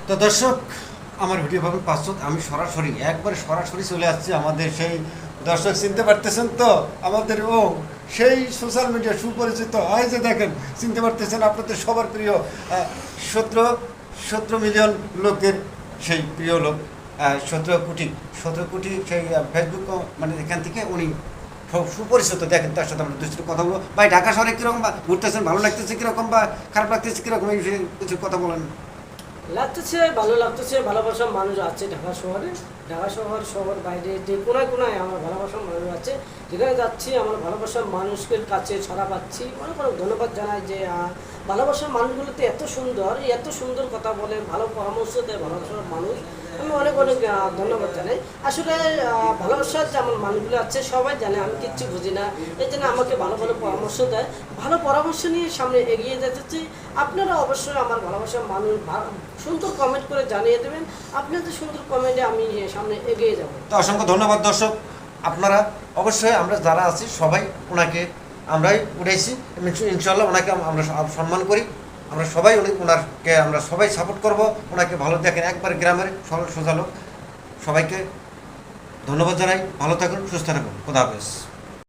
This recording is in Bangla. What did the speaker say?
তো দর্শক, আমার ভিডিও পাবেন 500। আমি সরাসরি চলে আসছি আমাদের সেই দর্শক চিনতে পারতেছেন তো আমাদের সেই সোশ্যাল মিডিয়া সুপরিচিত। এই যে দেখেন, চিনতে পারতেছেন আপনাদের সবার প্রিয় 17 মিলিয়ন লোকের সেই প্রিয় লোক, 17 কোটি সেই ফেসবুক, মানে এখান থেকে উনি সুপরিচিত। দেখেন, তার সাথে আমরা দুটো কথা বলবো। ভাই, ঢাকা শহরে কীরকম বা ঘুরতেছেন, ভালো লাগতেছে কীরকম বা খারাপ লাগতেছে কীরকম, এই বিষয়ে কিছু কথা বলেন। লাগতেছে, ভালো লাগতেছে। ভালোবাসার মানুষ আছে ঢাকা শহরে। ঢাকা শহর বাইরে যে কোনায় কোনায় আমার ভালোবাসার মানুষ আছে। যেখানে যাচ্ছি আমার ভালোবাসার মানুষের কাছে সাড়া পাচ্ছি। অনেক অনেক ধন্যবাদ জানাই যে ভালোবাসার মানুষগুলোতে এত সুন্দর কথা বলে, ভালো পরামর্শ দেয় ভালোবাসার মানুষ। আমি অনেক অনেক ধন্যবাদ জানাই। আসলে ভালোবাসার যে আমার মানুষগুলো আছে সবাই জানে আমি কিচ্ছু বুঝি না, এই জন্য আমাকে ভালো ভালো পরামর্শ দেয়। ভালো পরামর্শ নিয়ে সামনে এগিয়ে যেতেছি। আপনারা অবশ্যই আমার ভালোবাসার মানুষ সুন্দর কমেন্ট করে জানিয়ে দেবেন। আপনাদের সুন্দর কমেন্টে আমি সামনে এগিয়ে যাব। তো অসংখ্য ধন্যবাদ দর্শক। আপনারা অবশ্যই, আমরা যারা আছি সবাই ওনাকে আমরাই উঠেছি। ইনশাল্লাহ ওনাকে আমরা সম্মান করি। আমরা সবাই ওনাকে আমরা সবাই সাপোর্ট করব। ওনাকে ভালো দেখেন, একবার গ্রামের সরল সোজা লোক। সবাইকে ধন্যবাদ জানাই। ভালো থাকুন, সুস্থ থাকুন। খোদা হাফেজ।